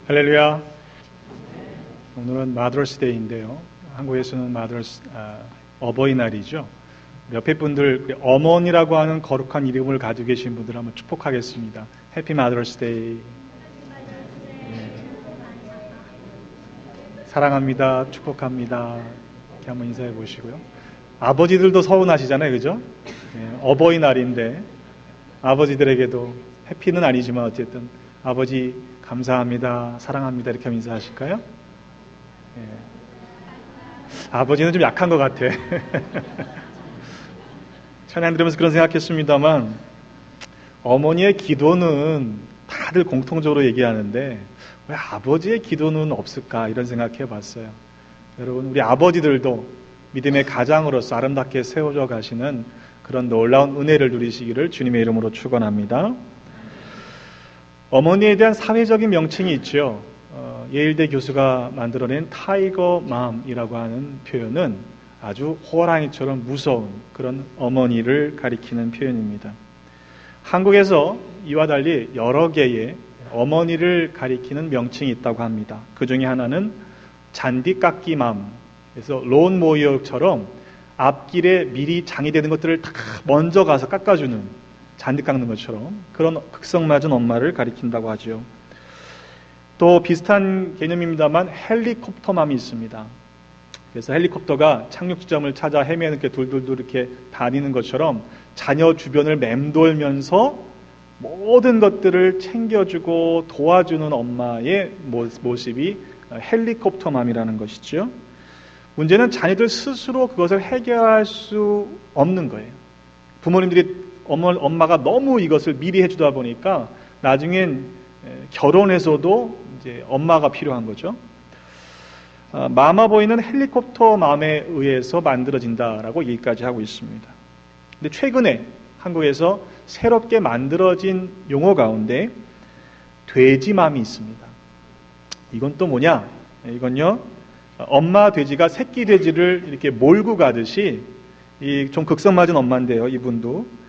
할렐루야. 오늘은 마더스데이인데요. 한국에서는 어버이날이죠. 옆에 분들 어머니라고 하는 거룩한 이름을 가지고 계신 분들 한번 축복하겠습니다. 해피 마더스데이. 사랑합니다. 축복합니다. 이렇게 한번 인사해 보시고요. 아버지들도 서운하시잖아요, 그죠? 어버이날인데 아버지들에게도 해피는 아니지만 어쨌든 아버지 감사합니다, 사랑합니다 이렇게 하면 인사하실까요? 아버지는 좀 약한 것 같아. 찬양 들으면서 그런 생각했습니다만 어머니의 기도는 다들 공통적으로 얘기하는데 왜 아버지의 기도는 없을까 이런 생각해 봤어요. 여러분, 우리 아버지들도 믿음의 가장으로서 아름답게 세워져 가시는 그런 놀라운 은혜를 누리시기를 주님의 이름으로 축원합니다. 어머니에 대한 사회적인 명칭이 있죠. 예일대 교수가 만들어낸 타이거맘이라고 하는 표현은 아주 호랑이처럼 무서운 그런 어머니를 가리키는 표현입니다. 한국에서 이와 달리 여러 개의 어머니를 가리키는 명칭이 있다고 합니다. 그 중에 하나는 잔디깎기맘, 그래서 론 모이어처럼 앞길에 미리 장이되는 것들을 다 먼저 가서 깎아주는, 잔디 깎는 것처럼 그런 극성맞은 엄마를 가리킨다고 하죠. 또 비슷한 개념입니다만 헬리콥터맘이 있습니다. 그래서 헬리콥터가 착륙 지점을 찾아 헤매는 게 둘둘둘 이렇게 다니는 것처럼 자녀 주변을 맴돌면서 모든 것들을 챙겨주고 도와주는 엄마의 모습이 헬리콥터맘이라는 것이죠. 문제는 자녀들 스스로 그것을 해결할 수 없는 거예요. 부모님들이 엄마가 너무 이것을 미리 해주다 보니까 나중엔 결혼해서도 이제 엄마가 필요한 거죠. 마마보이는 헬리콥터 맘에 의해서 만들어진다라고 얘기까지 하고 있습니다. 근데 최근에 한국에서 새롭게 만들어진 용어 가운데 돼지맘이 있습니다. 이건 또 뭐냐? 이건요, 엄마 돼지가 새끼 돼지를 이렇게 몰고 가듯이 좀 극성맞은 엄마인데요, 이분도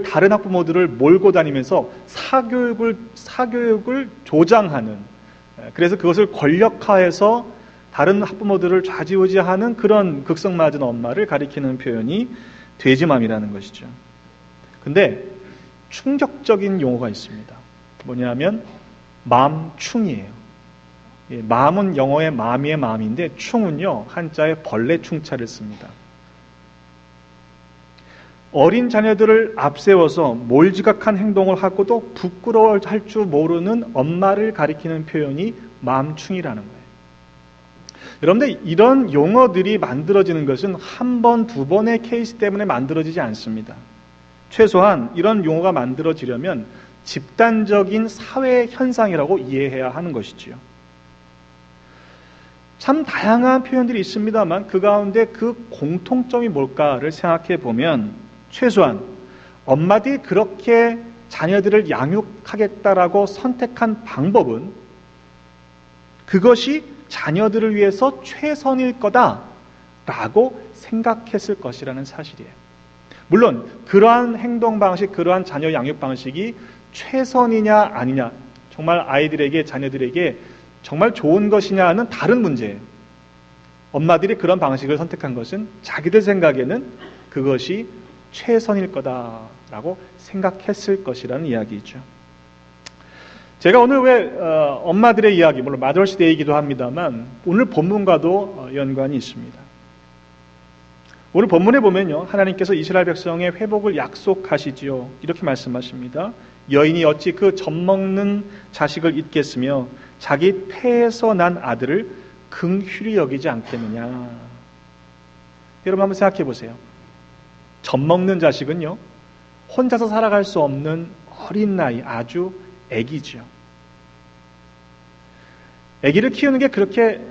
다른 학부모들을 몰고 다니면서 사교육을 조장하는, 그래서 그것을 권력화해서 다른 학부모들을 좌지우지하는 그런 극성맞은 엄마를 가리키는 표현이 돼지맘이라는 것이죠. 근데 충격적인 용어가 있습니다. 뭐냐면 맘충이에요. 맘은 영어의 마미의 맘인데 충은요, 한자에 벌레 충자를 씁니다. 어린 자녀들을 앞세워서 몰지각한 행동을 하고도 부끄러워할 줄 모르는 엄마를 가리키는 표현이 맘충이라는 거예요. 여러분들, 이런 용어들이 만들어지는 것은 한 번, 두 번의 케이스 때문에 만들어지지 않습니다. 최소한 이런 용어가 만들어지려면 집단적인 사회 현상이라고 이해해야 하는 것이지요. 참 다양한 표현들이 있습니다만 그 가운데 그 공통점이 뭘까를 생각해 보면 최소한 엄마들이 그렇게 자녀들을 양육하겠다라고 선택한 방법은 그것이 자녀들을 위해서 최선일 거다라고 생각했을 것이라는 사실이에요. 물론 그러한 행동 방식, 그러한 자녀 양육 방식이 최선이냐 아니냐, 정말 아이들에게, 자녀들에게 정말 좋은 것이냐는 다른 문제예요. 엄마들이 그런 방식을 선택한 것은 자기들 생각에는 그것이 최선일 거다라고 생각했을 것이라는 이야기이죠. 제가 오늘 왜 엄마들의 이야기, 물론 마더스데이이기도 합니다만 오늘 본문과도 연관이 있습니다. 오늘 본문에 보면요, 하나님께서 이스라엘 백성의 회복을 약속하시지요. 이렇게 말씀하십니다. 여인이 어찌 그 젖먹는 자식을 잊겠으며 자기 폐에서 난 아들을 긍휼히 여기지 않겠느냐. 여러분 한번 생각해 보세요. 젖먹는 자식은요, 혼자서 살아갈 수 없는 어린 나이, 아주 아기죠. 아기를 키우는 게 그렇게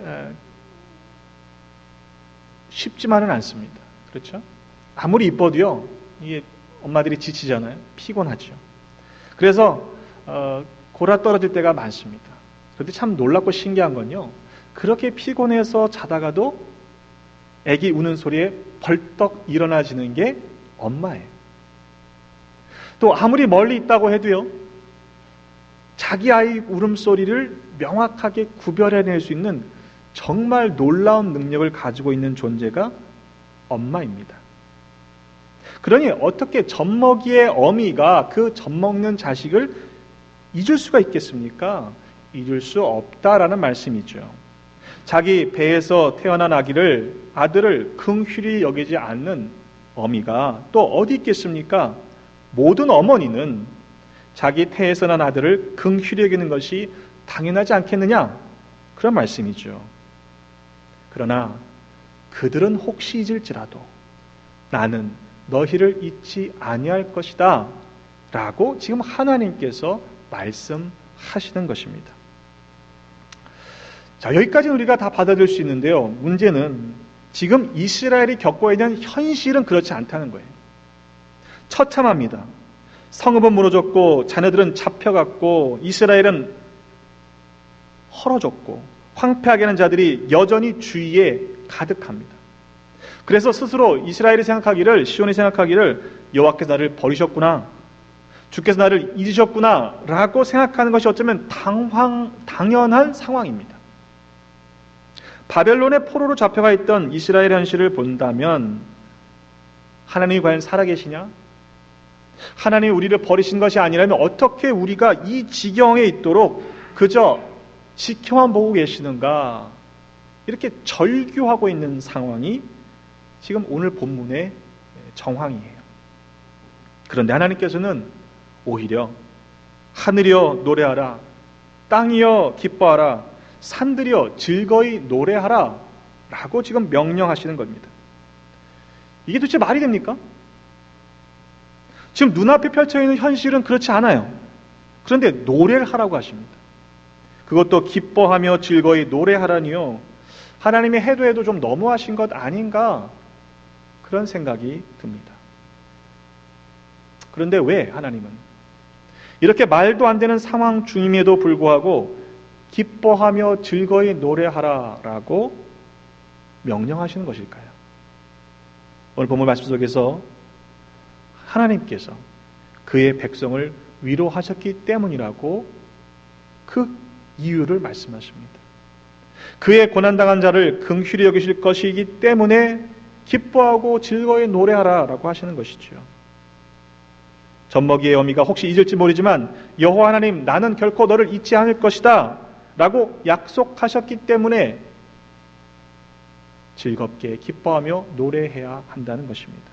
쉽지만은 않습니다. 그렇죠? 아무리 이뻐도요, 이게 엄마들이 지치잖아요. 피곤하죠. 그래서 골아 떨어질 때가 많습니다. 그런데 참 놀랍고 신기한 건요, 그렇게 피곤해서 자다가도 아기 우는 소리에 벌떡 일어나지는 게 엄마예요. 또 아무리 멀리 있다고 해도요, 자기 아이 울음소리를 명확하게 구별해낼 수 있는 정말 놀라운 능력을 가지고 있는 존재가 엄마입니다. 그러니 어떻게 젖먹이의 어미가 그 젖먹는 자식을 잊을 수가 있겠습니까? 잊을 수 없다라는 말씀이죠. 자기 배에서 태어난 아들을 긍휼히 여기지 않는 어미가 또 어디 있겠습니까? 모든 어머니는 자기 태에서 난 아들을 긍휼히 여기는 것이 당연하지 않겠느냐? 그런 말씀이죠. 그러나 그들은 혹시 잊을지라도 나는 너희를 잊지 아니할 것이다 라고 지금 하나님께서 말씀하시는 것입니다. 자, 여기까지 우리가 다 받아들일 수 있는데요. 문제는 지금 이스라엘이 겪고 있는 현실은 그렇지 않다는 거예요. 처참합니다. 성읍은 무너졌고 자녀들은 잡혀갔고 이스라엘은 헐어졌고 황폐하게 하는 자들이 여전히 주위에 가득합니다. 그래서 스스로 이스라엘이 생각하기를, 시온이 생각하기를 여호와께서 나를 버리셨구나, 주께서 나를 잊으셨구나 라고 생각하는 것이 어쩌면 당연한 상황입니다. 바벨론의 포로로 잡혀가 있던 이스라엘 현실을 본다면 하나님이 과연 살아계시냐? 하나님이 우리를 버리신 것이 아니라면 어떻게 우리가 이 지경에 있도록 그저 지켜만 보고 계시는가? 이렇게 절규하고 있는 상황이 지금 오늘 본문의 정황이에요. 그런데 하나님께서는 오히려 하늘이여 노래하라, 땅이여 기뻐하라, 산들이여 즐거이 노래하라 라고 지금 명령하시는 겁니다. 이게 도대체 말이 됩니까? 지금 눈앞에 펼쳐있는 현실은 그렇지 않아요. 그런데 노래를 하라고 하십니다. 그것도 기뻐하며 즐거이 노래하라니요. 하나님이 해도 좀 너무하신 것 아닌가? 그런 생각이 듭니다. 그런데 왜 하나님은 이렇게 말도 안 되는 상황 중임에도 불구하고 기뻐하며 즐거이 노래하라라고 명령하시는 것일까요? 오늘 본문 말씀 속에서 하나님께서 그의 백성을 위로하셨기 때문이라고 그 이유를 말씀하십니다. 그의 고난당한 자를 긍휼히 여기실 것이기 때문에 기뻐하고 즐거이 노래하라라고 하시는 것이지요. 젖먹이의 어미가 혹시 잊을지 모르지만 여호와 하나님 나는 결코 너를 잊지 않을 것이다 라고 약속하셨기 때문에 즐겁게 기뻐하며 노래해야 한다는 것입니다.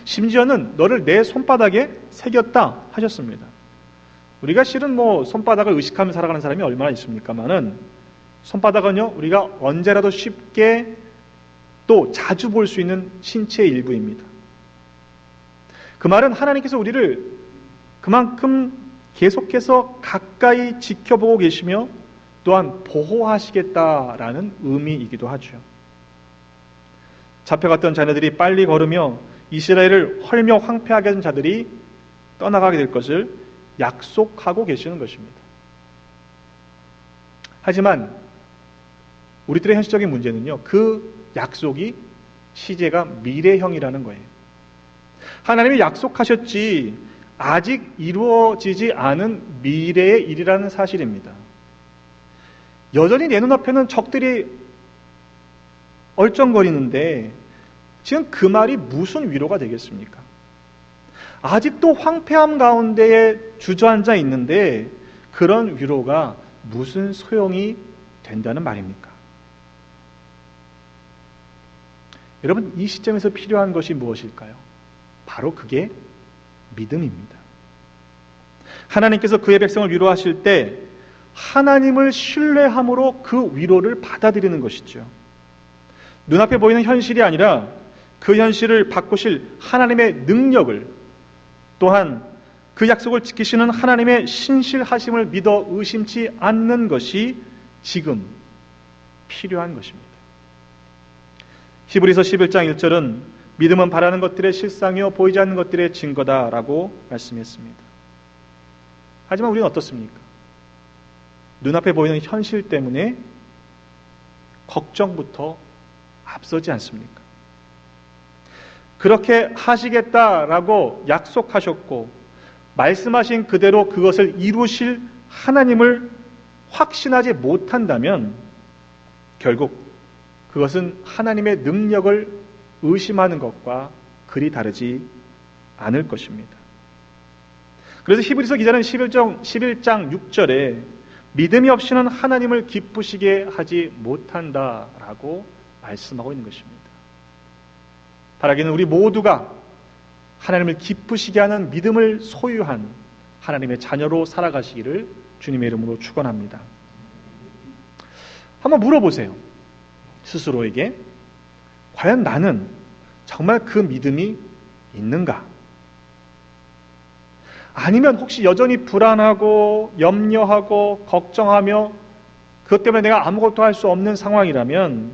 심지어는 너를 내 손바닥에 새겼다 하셨습니다. 우리가 실은 손바닥을 의식하며 살아가는 사람이 얼마나 있습니까만은 손바닥은요 우리가 언제라도 쉽게 또 자주 볼 수 있는 신체의 일부입니다. 그 말은 하나님께서 우리를 그만큼 계속해서 가까이 지켜보고 계시며 또한 보호하시겠다라는 의미이기도 하죠. 잡혀갔던 자녀들이 빨리 걸으며 이스라엘을 헐며 황폐하게 한 자들이 떠나가게 될 것을 약속하고 계시는 것입니다. 하지만 우리들의 현실적인 문제는요, 그 약속이 시제가 미래형이라는 거예요. 하나님이 약속하셨지 아직 이루어지지 않은 미래의 일이라는 사실입니다. 여전히 내 눈앞에는 적들이 얼쩡거리는데 지금 그 말이 무슨 위로가 되겠습니까? 아직도 황폐함 가운데에 주저앉아 있는데 그런 위로가 무슨 소용이 된다는 말입니까? 여러분, 이 시점에서 필요한 것이 무엇일까요? 바로 그게 믿음입니다. 하나님께서 그의 백성을 위로하실 때 하나님을 신뢰함으로 그 위로를 받아들이는 것이죠. 눈앞에 보이는 현실이 아니라 그 현실을 바꾸실 하나님의 능력을, 또한 그 약속을 지키시는 하나님의 신실하심을 믿어 의심치 않는 것이 지금 필요한 것입니다. 히브리서 11장 1절은 믿음은 바라는 것들의 실상이요 보이지 않는 것들의 증거다라고 말씀했습니다. 하지만 우리는 어떻습니까? 눈앞에 보이는 현실 때문에 걱정부터 앞서지 않습니까? 그렇게 하시겠다라고 약속하셨고 말씀하신 그대로 그것을 이루실 하나님을 확신하지 못한다면 결국 그것은 하나님의 능력을 의심하는 것과 그리 다르지 않을 것입니다. 그래서 히브리서 기자는 11장 6절에 믿음이 없이는 하나님을 기쁘시게 하지 못한다라고 말씀하고 있는 것입니다. 바라기는 우리 모두가 하나님을 기쁘시게 하는 믿음을 소유한 하나님의 자녀로 살아가시기를 주님의 이름으로 축원합니다. 한번 물어보세요. 스스로에게 과연 나는 정말 그 믿음이 있는가? 아니면 혹시 여전히 불안하고 염려하고 걱정하며 그것 때문에 내가 아무것도 할 수 없는 상황이라면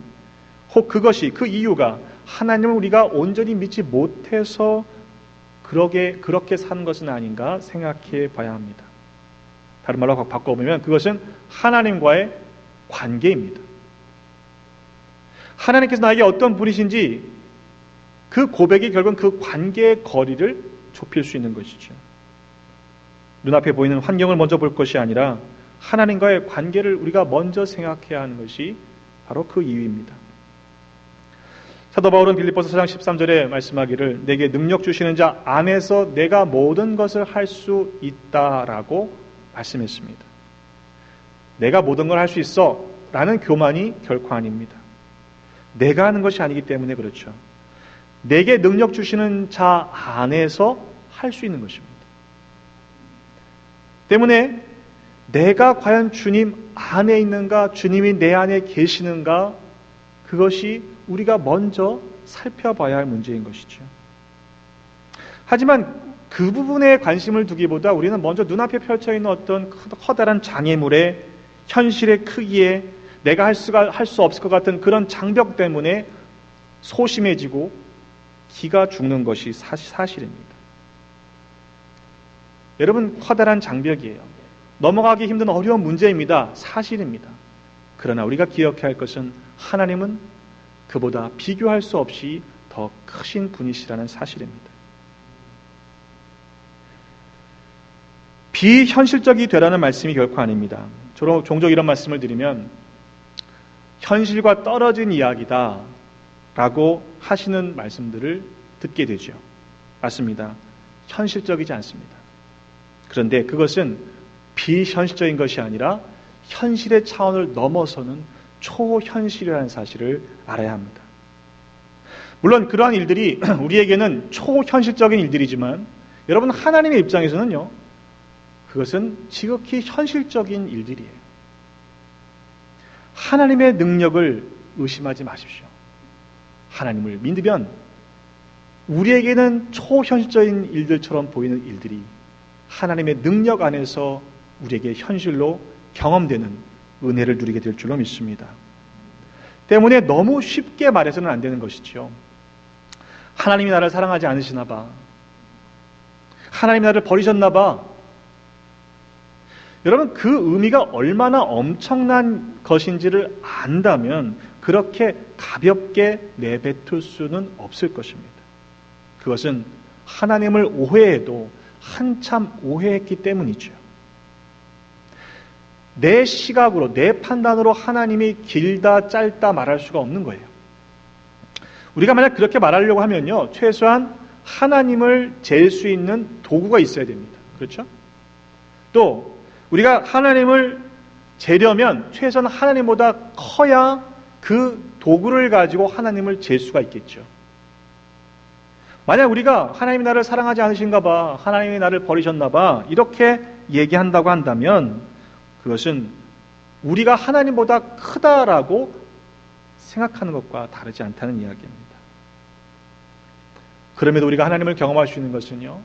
혹 그것이 그 이유가 하나님을 우리가 온전히 믿지 못해서 그렇게 사는 것은 아닌가 생각해 봐야 합니다. 다른 말로 바꿔보면 그것은 하나님과의 관계입니다. 하나님께서 나에게 어떤 분이신지 그 고백이 결국은 그 관계의 거리를 좁힐 수 있는 것이죠. 눈앞에 보이는 환경을 먼저 볼 것이 아니라 하나님과의 관계를 우리가 먼저 생각해야 하는 것이 바로 그 이유입니다. 사도 바울은 빌립보서 4장 13절에 말씀하기를 내게 능력 주시는 자 안에서 내가 모든 것을 할 수 있다라고 말씀했습니다. 내가 모든 걸 할 수 있어 라는 교만이 결코 아닙니다. 내가 하는 것이 아니기 때문에 그렇죠. 내게 능력 주시는 자 안에서 할 수 있는 것입니다. 때문에 내가 과연 주님 안에 있는가, 주님이 내 안에 계시는가, 그것이 우리가 먼저 살펴봐야 할 문제인 것이죠. 하지만 그 부분에 관심을 두기보다 우리는 먼저 눈앞에 펼쳐 있는 어떤 커다란 장애물의 현실의 크기에 내가 할 수 없을 것 같은 그런 장벽 때문에 소심해지고 기가 죽는 것이 사실입니다. 여러분, 커다란 장벽이에요. 넘어가기 힘든 어려운 문제입니다. 사실입니다. 그러나 우리가 기억해야 할 것은 하나님은 그보다 비교할 수 없이 더 크신 분이시라는 사실입니다. 비현실적이 되라는 말씀이 결코 아닙니다. 종종 이런 말씀을 드리면 현실과 떨어진 이야기다 라고 하시는 말씀들을 듣게 되죠. 맞습니다. 현실적이지 않습니다. 그런데 그것은 비현실적인 것이 아니라 현실의 차원을 넘어서는 초현실이라는 사실을 알아야 합니다. 물론 그러한 일들이 우리에게는 초현실적인 일들이지만 여러분, 하나님의 입장에서는요, 그것은 지극히 현실적인 일들이에요. 하나님의 능력을 의심하지 마십시오. 하나님을 믿으면 우리에게는 초현실적인 일들처럼 보이는 일들이 하나님의 능력 안에서 우리에게 현실로 경험되는 은혜를 누리게 될 줄로 믿습니다. 때문에 너무 쉽게 말해서는 안 되는 것이죠. 하나님이 나를 사랑하지 않으시나 봐. 하나님이 나를 버리셨나 봐. 여러분, 그 의미가 얼마나 엄청난 것인지를 안다면 그렇게 가볍게 내뱉을 수는 없을 것입니다. 그것은 하나님을 오해해도 한참 오해했기 때문이죠. 내 시각으로, 내 판단으로 하나님이 길다 짧다 말할 수가 없는 거예요. 우리가 만약 그렇게 말하려고 하면요, 최소한 하나님을 잴 수 있는 도구가 있어야 됩니다. 그렇죠? 또 우리가 하나님을 재려면 최소한 하나님보다 커야 그 도구를 가지고 하나님을 잴 수가 있겠죠. 만약 우리가 하나님이 나를 사랑하지 않으신가 봐, 하나님이 나를 버리셨나 봐, 이렇게 얘기한다고 한다면 그것은 우리가 하나님보다 크다라고 생각하는 것과 다르지 않다는 이야기입니다. 그럼에도 우리가 하나님을 경험할 수 있는 것은요,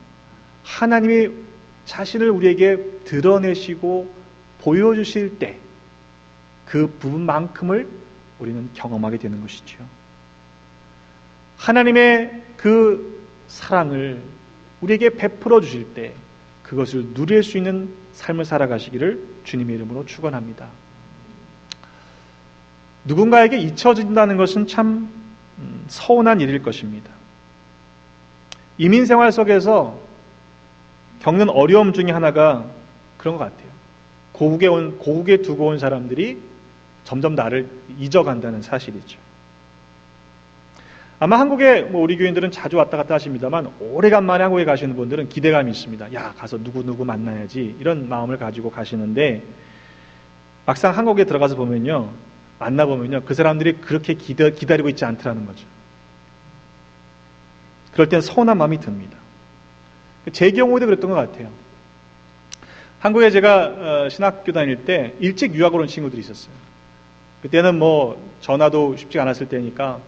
하나님이 자신을 우리에게 드러내시고 보여주실 때 그 부분만큼을 우리는 경험하게 되는 것이죠. 하나님의 그 사랑을 우리에게 베풀어 주실 때 그것을 누릴 수 있는 삶을 살아가시기를 주님의 이름으로 축원합니다. 누군가에게 잊혀진다는 것은 참 서운한 일일 것입니다. 이민 생활 속에서 겪는 어려움 중에 하나가 그런 것 같아요. 고국에 두고 온 사람들이 점점 나를 잊어간다는 사실이죠. 아마 한국에 우리 교인들은 자주 왔다 갔다 하십니다만 오래간만에 한국에 가시는 분들은 기대감이 있습니다. 야, 가서 누구 만나야지 이런 마음을 가지고 가시는데 막상 한국에 들어가서 보면요, 만나보면요, 그 사람들이 그렇게 기다리고 있지 않더라는 거죠. 그럴 땐 서운한 마음이 듭니다. 제 경우에도 그랬던 것 같아요. 한국에 제가 신학교 다닐 때 일찍 유학을 온 친구들이 있었어요. 그때는 전화도 쉽지 않았을 때니까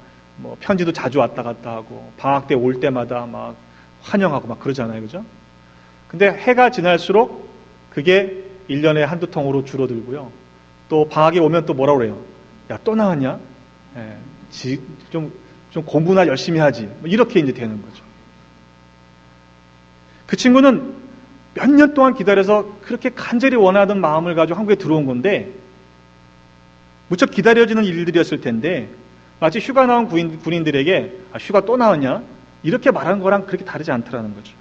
편지도 자주 왔다 갔다 하고 방학 때 올 때마다 막 환영하고 막 그러잖아요. 그죠? 근데 해가 지날수록 그게 1년에 한두 통으로 줄어들고요. 또 방학이 오면 또 뭐라 그래요? 야, 또 나왔냐? 좀 공부나 열심히 하지. 이렇게 이제 되는 거죠. 그 친구는 몇 년 동안 기다려서 그렇게 간절히 원하던 마음을 가지고 한국에 들어온 건데 무척 기다려지는 일들이었을 텐데 마치 휴가 나온 군인들에게 휴가 또 나왔냐? 이렇게 말하는 거랑 그렇게 다르지 않더라는 거죠.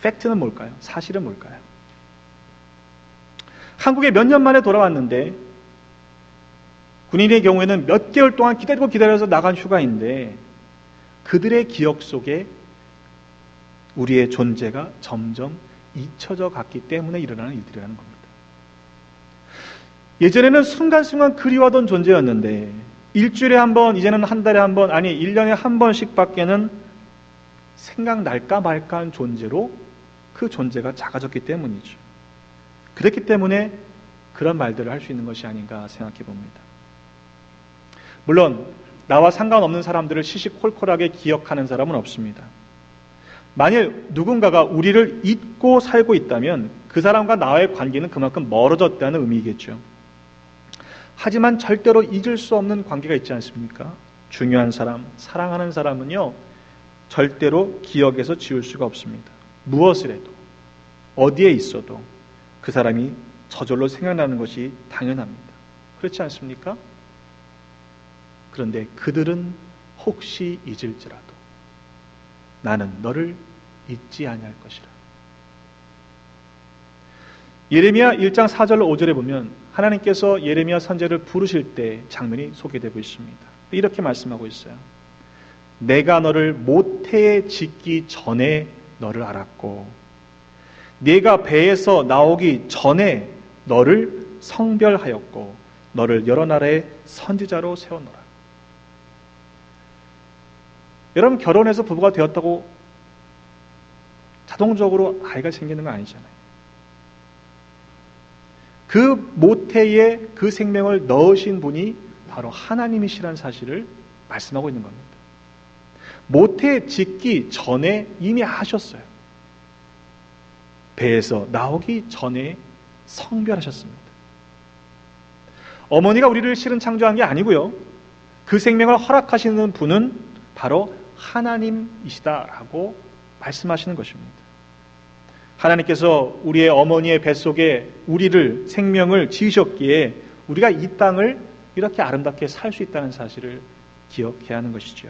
팩트는 뭘까요? 사실은 뭘까요? 한국에 몇 년 만에 돌아왔는데 군인의 경우에는 몇 개월 동안 기다려서 나간 휴가인데 그들의 기억 속에 우리의 존재가 점점 잊혀져 갔기 때문에 일어나는 일들이라는 겁니다. 예전에는 순간순간 그리워하던 존재였는데 일주일에 한 번, 이제는 한 달에 한 번, 아니 1년에 한 번씩 밖에는 생각날까 말까 한 존재로 그 존재가 작아졌기 때문이죠. 그렇기 때문에 그런 말들을 할 수 있는 것이 아닌가 생각해 봅니다. 물론 나와 상관없는 사람들을 시시콜콜하게 기억하는 사람은 없습니다. 만일 누군가가 우리를 잊고 살고 있다면 그 사람과 나와의 관계는 그만큼 멀어졌다는 의미겠죠. 하지만 절대로 잊을 수 없는 관계가 있지 않습니까? 중요한 사람, 사랑하는 사람은요, 절대로 기억에서 지울 수가 없습니다. 무엇을 해도, 어디에 있어도 그 사람이 저절로 생각나는 것이 당연합니다. 그렇지 않습니까? 그런데 그들은 혹시 잊을지라도 나는 너를 잊지 아니할 것이라. 예레미야 1장 4절 5절에 보면 하나님께서 예레미야 선지자를 부르실 때 장면이 소개되고 있습니다. 이렇게 말씀하고 있어요. 내가 너를 모태에 짓기 전에 너를 알았고 네가 배에서 나오기 전에 너를 성별하였고 너를 여러 나라의 선지자로 세웠노라. 여러분, 결혼해서 부부가 되었다고 자동적으로 아이가 생기는 건 아니잖아요. 그 모태에 그 생명을 넣으신 분이 바로 하나님이시라는 사실을 말씀하고 있는 겁니다. 모태 짓기 전에 이미 하셨어요. 배에서 나오기 전에 성별하셨습니다. 어머니가 우리를 실은 창조한 게 아니고요. 그 생명을 허락하시는 분은 바로 하나님이시다라고 말씀하시는 것입니다. 하나님께서 우리의 어머니의 뱃속에 우리를 생명을 지으셨기에 우리가 이 땅을 이렇게 아름답게 살 수 있다는 사실을 기억해야 하는 것이죠.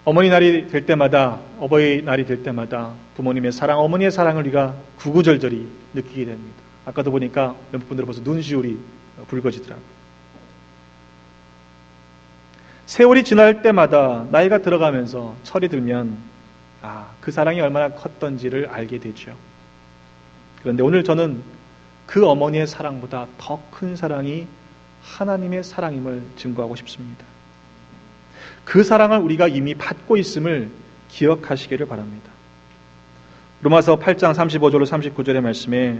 어머니날이 될 때마다, 어버이날이 될 때마다 부모님의 사랑, 어머니의 사랑을 우리가 구구절절히 느끼게 됩니다. 아까도 보니까 몇 분들 벌써 눈시울이 붉어지더라고요. 세월이 지날 때마다 나이가 들어가면서 철이 들면 그 사랑이 얼마나 컸던지를 알게 되죠. 그런데 오늘 저는 그 어머니의 사랑보다 더 큰 사랑이 하나님의 사랑임을 증거하고 싶습니다. 그 사랑을 우리가 이미 받고 있음을 기억하시기를 바랍니다. 로마서 8장 35절로 39절의 말씀에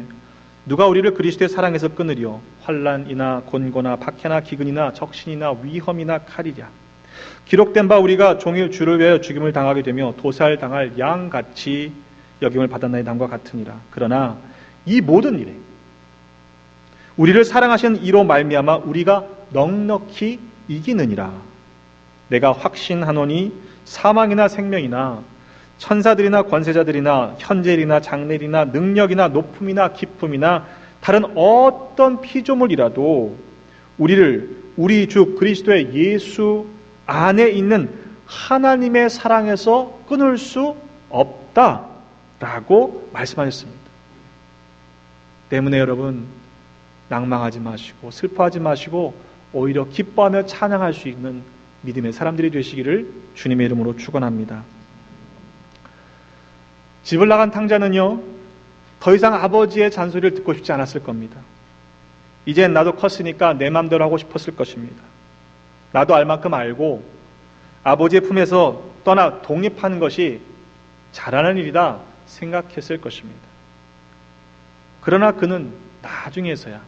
누가 우리를 그리스도의 사랑에서 끊으리요? 환난이나 곤고나 박해나 기근이나 적신이나 위험이나 칼이랴. 기록된 바 우리가 종일 주를 위하여 죽임을 당하게 되며 도살당할 양같이 여김을 받았나니 남과 같으니라. 그러나 이 모든 일에 우리를 사랑하신 이로 말미암아 우리가 넉넉히 이기느니라. 내가 확신하노니 사망이나 생명이나 천사들이나 권세자들이나 현재일이나 장래일이나 능력이나 높음이나 기쁨이나 다른 어떤 피조물이라도 우리를 우리 주 그리스도의 예수 안에 있는 하나님의 사랑에서 끊을 수 없다라고 말씀하셨습니다. 때문에 여러분, 낭망하지 마시고 슬퍼하지 마시고 오히려 기뻐하며 찬양할 수 있는 믿음의 사람들이 되시기를 주님의 이름으로 축원합니다. 집을 나간 탕자는요, 더 이상 아버지의 잔소리를 듣고 싶지 않았을 겁니다. 이젠 나도 컸으니까 내 마음대로 하고 싶었을 것입니다. 나도 알 만큼 알고 아버지의 품에서 떠나 독립하는 것이 잘하는 일이다 생각했을 것입니다. 그러나 그는 나중에서야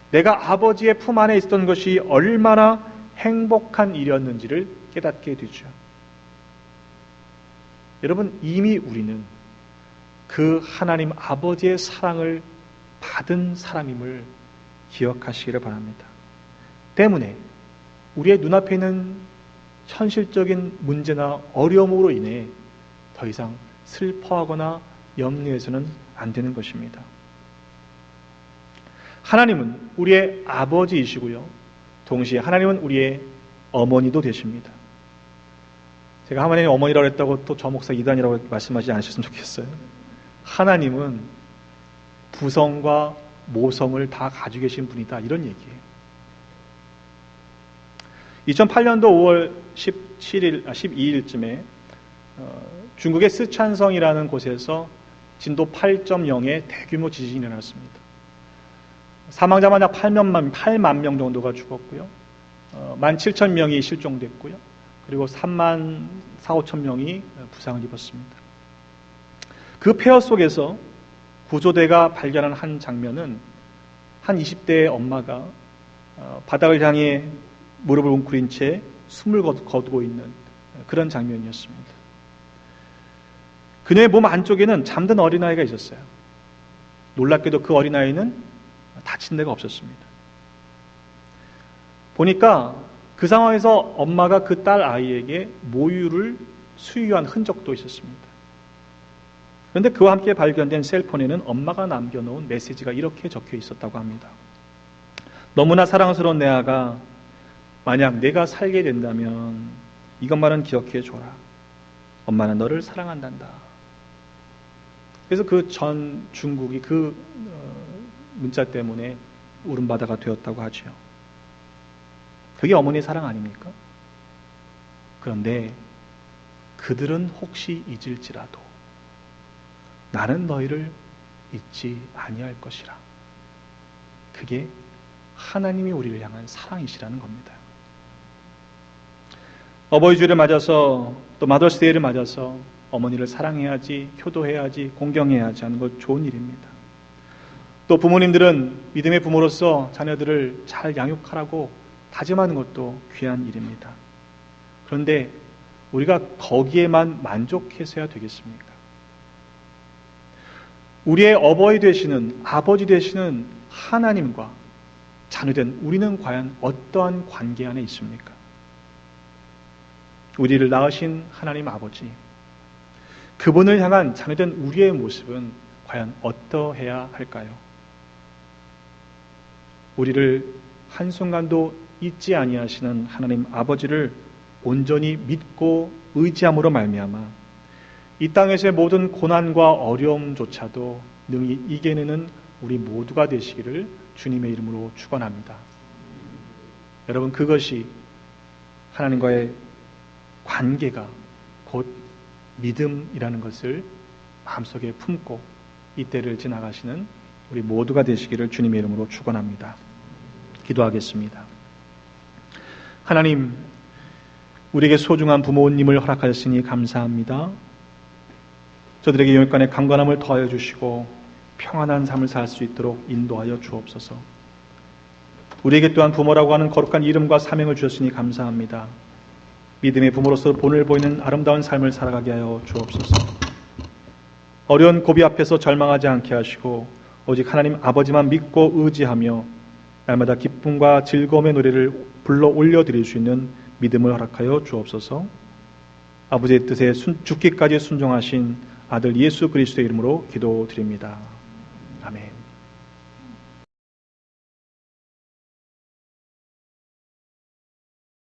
내가 아버지의 품 안에 있었던 것이 얼마나 행복한 일이었는지를 깨닫게 되죠. 여러분, 이미 우리는 그 하나님 아버지의 사랑을 받은 사람임을 기억하시기를 바랍니다. 때문에 우리의 눈앞에 있는 현실적인 문제나 어려움으로 인해 더 이상 슬퍼하거나 염려해서는 안 되는 것입니다. 하나님은 우리의 아버지이시고요, 동시에 하나님은 우리의 어머니도 되십니다. 제가 하나님 어머니라고 했다고 또 저 목사 이단이라고 말씀하지 않으셨으면 좋겠어요. 하나님은 부성과 모성을 다 가지고 계신 분이다, 이런 얘기예요. 2008년도 5월 12일쯤에 중국의 스촨성이라는 곳에서 진도 8.0의 대규모 지진이 일어났습니다. 사망자만 약 8만 명 정도가 죽었고요. 17,000명이 실종됐고요. 그리고 3만 4,5천 명이 부상을 입었습니다. 그 폐허 속에서 구조대가 발견한 한 장면은 한 20대의 엄마가 바닥을 향해 무릎을 웅크린 채 숨을 거두고 있는 그런 장면이었습니다. 그녀의 몸 안쪽에는 잠든 어린아이가 있었어요. 놀랍게도 그 어린아이는 다친 데가 없었습니다. 보니까 그 상황에서 엄마가 그 딸 아이에게 모유를 수유한 흔적도 있었습니다. 그런데 그와 함께 발견된 셀폰에는 엄마가 남겨놓은 메시지가 이렇게 적혀 있었다고 합니다. 너무나 사랑스러운 내 아가, 만약 내가 살게 된다면 이것만은 기억해 줘라. 엄마는 너를 사랑한단다. 그래서 그 전 중국이 그 문자 때문에 울음바다가 되었다고 하죠. 그게 어머니의 사랑 아닙니까? 그런데 그들은 혹시 잊을지라도 나는 너희를 잊지 아니할 것이라. 그게 하나님이 우리를 향한 사랑이시라는 겁니다. 어버이 주일을 맞아서 또 마더스데이를 맞아서 어머니를 사랑해야지, 효도해야지, 공경해야지 하는 것 좋은 일입니다. 또 부모님들은 믿음의 부모로서 자녀들을 잘 양육하라고 다짐하는 것도 귀한 일입니다. 그런데 우리가 거기에만 만족해서야 되겠습니까? 우리의 어버이 되시는, 아버지 되시는 하나님과 자녀된 우리는 과연 어떠한 관계 안에 있습니까? 우리를 낳으신 하나님 아버지, 그분을 향한 자녀된 우리의 모습은 과연 어떠해야 할까요? 우리를 한순간도 잊지 아니하시는 하나님 아버지를 온전히 믿고 의지함으로 말미암아 이 땅에서의 모든 고난과 어려움조차도 능히 이겨내는 우리 모두가 되시기를 주님의 이름으로 축원합니다. 여러분, 그것이 하나님과의 관계가 곧 믿음이라는 것을 마음속에 품고 이 때를 지나가시는 우리 모두가 되시기를 주님의 이름으로 축원합니다. 기도하겠습니다. 하나님, 우리에게 소중한 부모님을 허락하셨으니 감사합니다. 저들에게 영육간의 강건함을 더하여 주시고 평안한 삶을 살 수 있도록 인도하여 주옵소서. 우리에게 또한 부모라고 하는 거룩한 이름과 사명을 주셨으니 감사합니다. 믿음의 부모로서 본을 보이는 아름다운 삶을 살아가게 하여 주옵소서. 어려운 고비 앞에서 절망하지 않게 하시고 오직 하나님 아버지만 믿고 의지하며 날마다 기쁨과 즐거움의 노래를 불러 올려드릴 수 있는 믿음을 허락하여 주옵소서. 아버지의 뜻에 죽기까지 순종하신 아들 예수 그리스도의 이름으로 기도드립니다. 아멘.